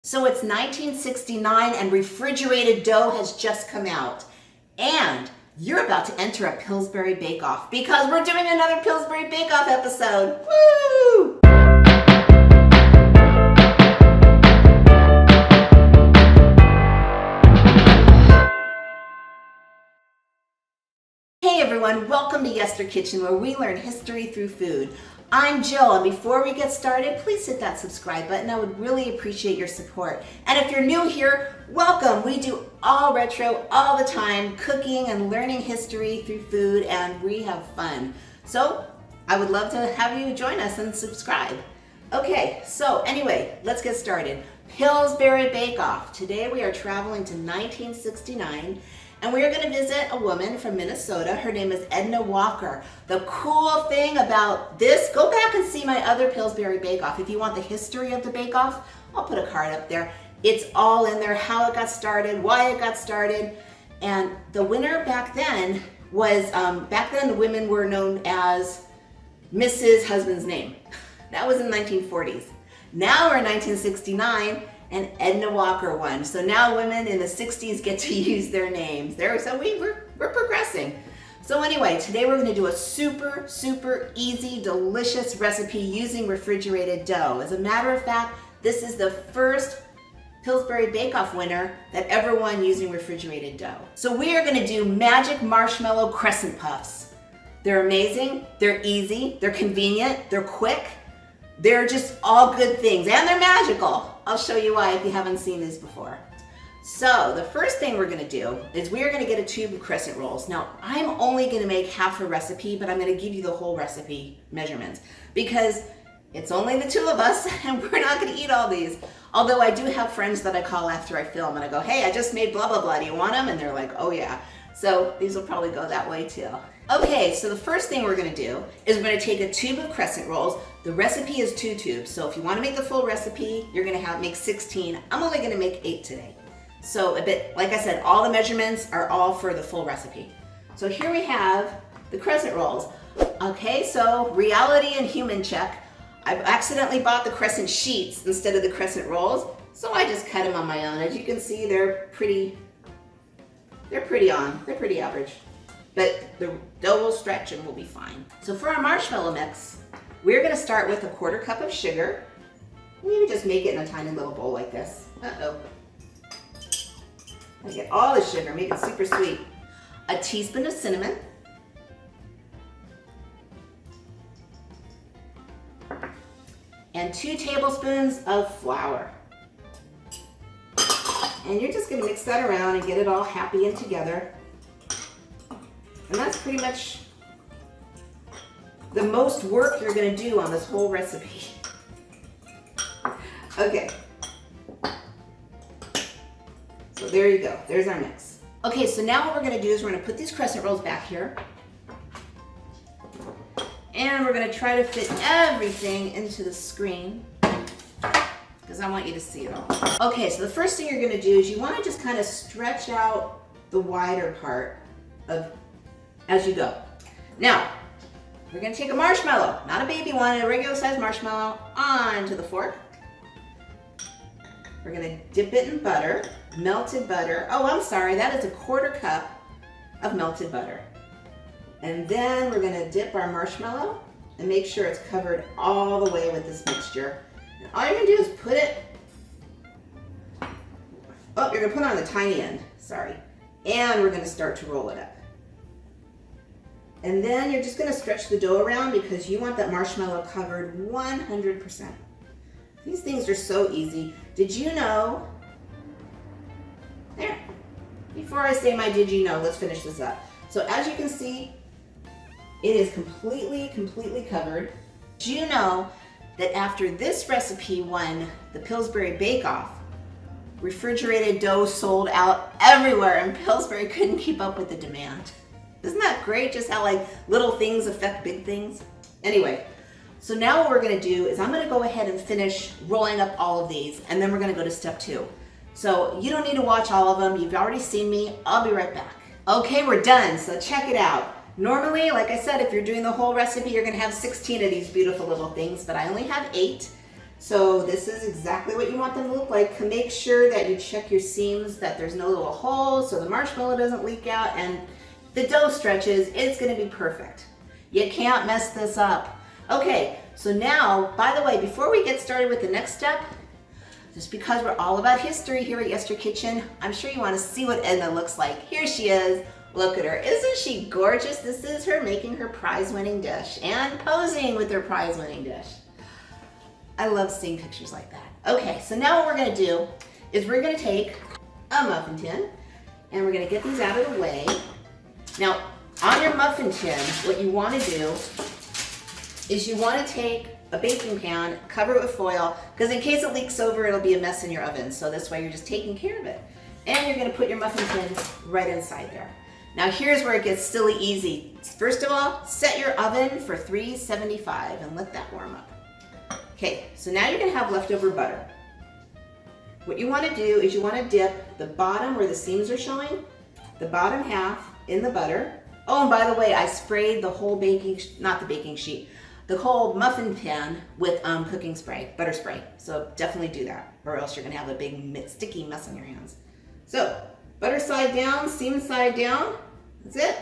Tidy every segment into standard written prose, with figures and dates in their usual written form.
So it's 1969 and refrigerated dough has just come out. And you're about to enter a Pillsbury Bake Off because we're doing another Pillsbury Bake Off episode. Woo! Hey everyone, welcome to Yester Kitchen, where we learn history through food. I'm Jill, and before we get started, please hit that subscribe button. I would really appreciate your support. And if you're new here, welcome. We do all retro all the time, cooking and learning history through food, and we have fun. So I would love to have you join us and subscribe. Okay, so anyway, let's get started. Pillsbury Bake Off. Today we are traveling to 1969. And we are going to visit a woman from Minnesota. Her name is Edna Walker. The cool thing about this, go back and see my other Pillsbury Bake Off. If you want the history of the Bake Off, I'll put a card up there. It's all in there, how it got started, why it got started. And the winner back then was, back then the women were known as Mrs. Husband's Name. That was in the 1940s. Now we're in 1969. And Edna Walker won. So now women in the 60s get to use their names. So we're progressing. So anyway, today we're gonna do a super easy, delicious recipe using refrigerated dough. As a matter of fact, this is the first Pillsbury Bake Off winner that ever won using refrigerated dough. So we are gonna do magic marshmallow crescent puffs. They're amazing, they're easy, they're convenient, they're quick. They're just all good things, and they're magical. I'll show you why if you haven't seen these before. So the first thing we're gonna do is we are gonna get a tube of crescent rolls. Now, I'm only gonna make half a recipe, but I'm gonna give you the whole recipe measurements because it's only the two of us and we're not gonna eat all these. Although I do have friends that I call after I film and I go, hey, I just made blah, blah, blah, do you want them? And they're like, oh yeah. So these will probably go that way too. Okay, so the first thing we're gonna do is we're gonna take a tube of crescent rolls. The recipe is 2 tubes, so if you wanna make the full recipe, you're gonna make 16. I'm only gonna make 8 today. So a bit, like I said, all the measurements are all for the full recipe. So here we have the crescent rolls. Okay, so reality and human check. I've accidentally bought the crescent sheets instead of the crescent rolls, so I just cut them on my own. As you can see, they're pretty average. But the dough will stretch and we'll be fine. So for our marshmallow mix, we're gonna start with a 1/4 cup of sugar. You can just make it in a tiny little bowl like this. Uh-oh. I get all the sugar, make it super sweet. A teaspoon of cinnamon. And 2 tablespoons of flour. And you're just gonna mix that around and get it all happy and together. And that's pretty much the most work you're gonna do on this whole recipe. Okay. So there you go, there's our mix. Okay, so now what we're gonna do is we're gonna put these crescent rolls back here. And we're gonna try to fit everything into the screen because I want you to see it all. Okay, so the first thing you're gonna do is you wanna just kind of stretch out the wider part as you go. Now, we're gonna take a marshmallow, not a baby one, a regular sized marshmallow, onto the fork. We're gonna dip it in butter, melted butter. Oh, I'm sorry, that is a 1/4 cup of melted butter. And then we're gonna dip our marshmallow and make sure it's covered all the way with this mixture. And all you're gonna do is put it, oh, you're gonna put it on the tiny end, sorry. And we're gonna start to roll it up. And then you're just gonna stretch the dough around because you want that marshmallow covered 100%. These things are so easy. Did you know? There. Before I say my did you know, let's finish this up. So as you can see, it is completely covered. Did you know that after this recipe won the Pillsbury Bake Off, refrigerated dough sold out everywhere and Pillsbury couldn't keep up with the demand? Isn't that great, just how like little things affect big things? Anyway, so now what we're gonna do is I'm gonna go ahead and finish rolling up all of these and then we're gonna go to step 2. So you don't need to watch all of them, you've already seen me, I'll be right back. Okay, we're done, so check it out. Normally, like I said, if you're doing the whole recipe, you're gonna have 16 of these beautiful little things, but I only have 8. So this is exactly what you want them to look like. Make sure that you check your seams, that there's no little holes so the marshmallow doesn't leak out, and the dough stretches. It's gonna be perfect. You can't mess this up. Okay, so now, by the way, before we get started with the next step, just because we're all about history here at Yester Kitchen, I'm sure you want to see what Edna looks like. Here she is. Look at her. Isn't she gorgeous? This is her making her prize-winning dish and posing with her prize-winning dish. I love seeing pictures like that. Okay, so now what we're going to do is we're going to take a muffin tin and we're going to get these out of the way. Now, on your muffin tin, what you want to do is you want to take a baking pan, cover it with foil, because in case it leaks over, it'll be a mess in your oven. So this way you're just taking care of it. And you're gonna put your muffin tin right inside there. Now here's where it gets silly easy. First of all, set your oven for 375 and let that warm up. Okay, so now you're gonna have leftover butter. What you wanna do is you wanna dip the bottom where the seams are showing, the bottom half in the butter. Oh, and by the way, I sprayed the whole not the baking sheet, the whole muffin pan with cooking spray, butter spray. So definitely do that, or else you're gonna have a big sticky mess on your hands. So butter side down, seam side down, that's it.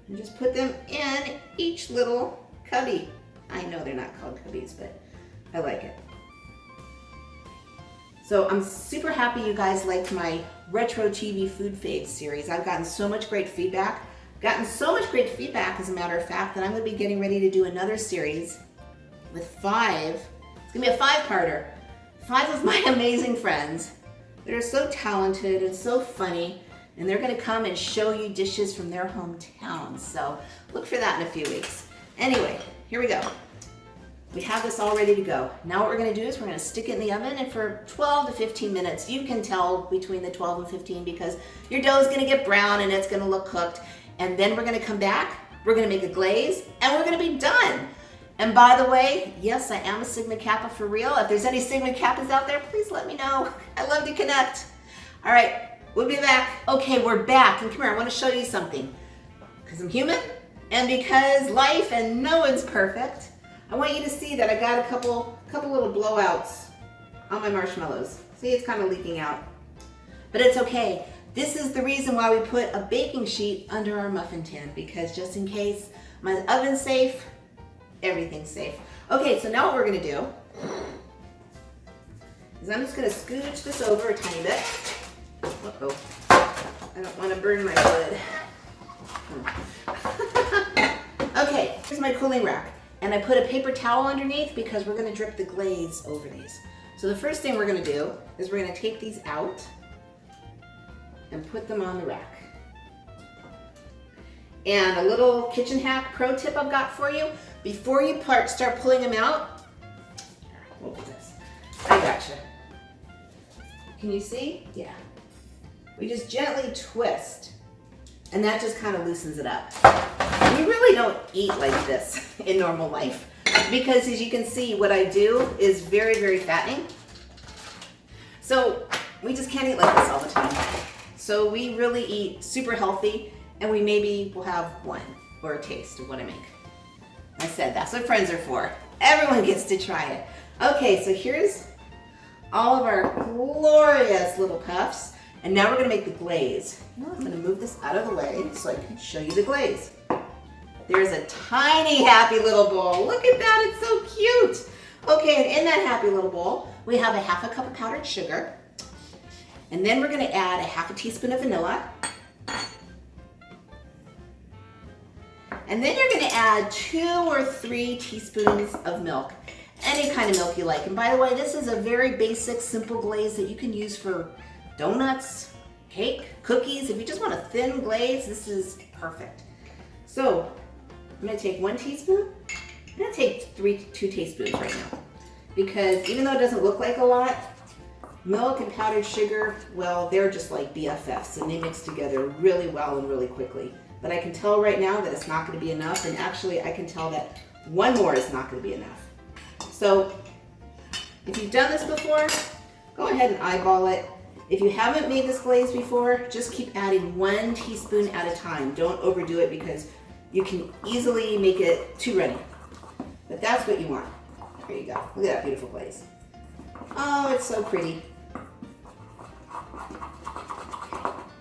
And just put them in each little cubby. I know they're not called cubbies, but I like it. So I'm super happy you guys liked my retro TV food faves series. I've gotten so much great feedback. As a matter of fact, that I'm going to be getting ready to do another series with 5. It's going to be a 5-parter. 5 of my amazing friends that are so talented and so funny, and they're going to come and show you dishes from their hometowns. So look for that in a few weeks. Anyway, here we go. We have this all ready to go. Now what we're going to do is we're going to stick it in the oven, and for 12 to 15 minutes, you can tell between the 12 and 15 because your dough is going to get brown and it's going to look cooked. And then we're gonna come back, we're gonna make a glaze, and we're gonna be done. And by the way, yes, I am a Sigma Kappa for real. If there's any Sigma Kappas out there, please let me know. I love to connect. All right, we'll be back. Okay, we're back, and come here, I wanna show you something. Because I'm human, and because life and no one's perfect, I want you to see that I got a couple little blowouts on my marshmallows. See, it's kind of leaking out. But it's okay. This is the reason why we put a baking sheet under our muffin tin, because just in case my oven's safe, everything's safe. Okay, so now what we're gonna do is I'm just gonna scooch this over a tiny bit. Uh-oh, I don't wanna burn my wood. Okay, here's my cooling rack. And I put a paper towel underneath because we're gonna drip the glaze over these. So the first thing we're gonna do is we're gonna take these out and put them on the rack. And a little kitchen hack pro tip I've got for you. Before you start pulling them out, look at this. I gotcha. Can you see? Yeah. We just gently twist, and that just kind of loosens it up. We really don't eat like this in normal life because, as you can see, what I do is very, very fattening. So we just can't eat like this all the time. So we really eat super healthy, and we maybe will have one or a taste of what I make. I said that's what friends are for. Everyone gets to try it. Okay, so here's all of our glorious little puffs, and now we're gonna make the glaze. Now I'm gonna move this out of the way so I can show you the glaze. There's a tiny happy little bowl. Look at that, it's so cute. Okay, and in that happy little bowl, we have a 1/2 cup of powdered sugar. And then we're gonna add a 1/2 teaspoon of vanilla. And then you're gonna add 2 or 3 teaspoons of milk. Any kind of milk you like. And by the way, this is a very basic, simple glaze that you can use for donuts, cake, cookies. If you just want a thin glaze, this is perfect. So I'm gonna take 1 teaspoon. I'm gonna take 2 teaspoons right now. Because even though it doesn't look like a lot, milk and powdered sugar, well, they're just like BFFs, and they mix together really well and really quickly. But I can tell right now that it's not going to be enough, and actually I can tell that 1 more is not going to be enough. So if you've done this before, go ahead and eyeball it. If you haven't made this glaze before, just keep adding 1 teaspoon at a time. Don't overdo it because you can easily make it too runny. But that's what you want. There you go. Look at that beautiful glaze. Oh, it's so pretty.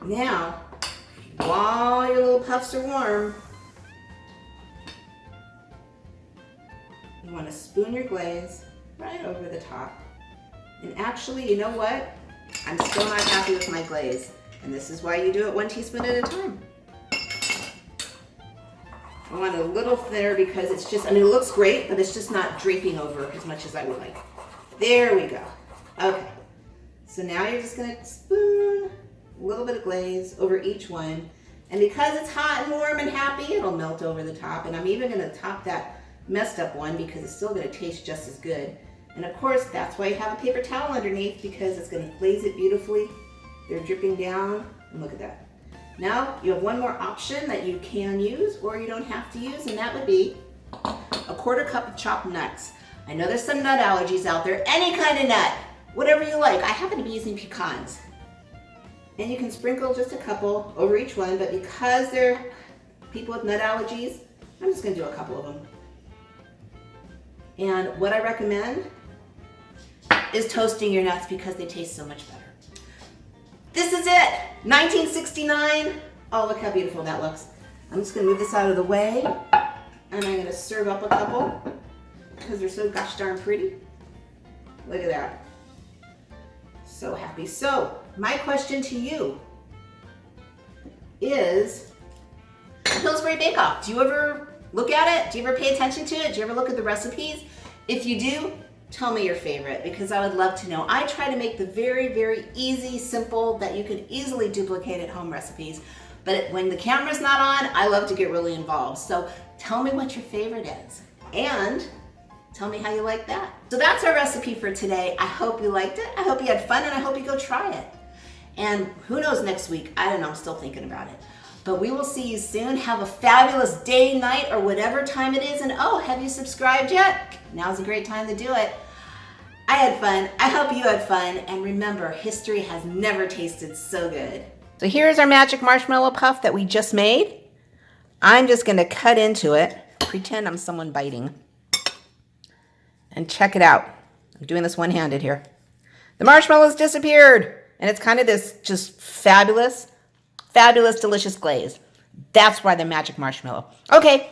Now, while your little puffs are warm, you want to spoon your glaze right over the top. And actually, you know what? I'm still not happy with my glaze. And this is why you do it 1 teaspoon at a time. I want it a little thinner because it's just, I mean, it looks great, but it's just not draping over as much as I would like. There we go. Okay. So now you're just going to spoon a little bit of glaze over each one. And because it's hot and warm and happy, it'll melt over the top. And I'm even going to top that messed up one because it's still going to taste just as good. And of course, that's why you have a paper towel underneath, because it's going to glaze it beautifully. They're dripping down, and look at that. Now you have one more option that you can use or you don't have to use, and that would be a 1/4 cup of chopped nuts. I know there's some nut allergies out there, any kind of nut, whatever you like. I happen to be using pecans. And you can sprinkle just a couple over each one, but because they're people with nut allergies, I'm just gonna do a couple of them. And what I recommend is toasting your nuts because they taste so much better. This is it, 1969. Oh, look how beautiful that looks. I'm just gonna move this out of the way, and I'm gonna serve up a couple because they're so gosh darn pretty. Look at that. So happy. So, my question to you is, Pillsbury Bake Off, do you ever look at it? Do you ever pay attention to it? Do you ever look at the recipes? If you do, tell me your favorite, because I would love to know. I try to make the very, very easy, simple, that you can easily duplicate at home recipes. But when the camera's not on, I love to get really involved. So tell me what your favorite is. And tell me how you like that. So that's our recipe for today. I hope you liked it. I hope you had fun, and I hope you go try it. And who knows next week? I don't know, I'm still thinking about it. But we will see you soon. Have a fabulous day, night, or whatever time it is. And oh, have you subscribed yet? Now's a great time to do it. I had fun. I hope you had fun. And remember, history has never tasted so good. So here's our magic marshmallow puff that we just made. I'm just going to cut into it. Pretend I'm someone biting. And check it out. I'm doing this one-handed here. The marshmallows disappeared. And it's kind of this just fabulous, delicious glaze. That's why the magic marshmallow. Okay.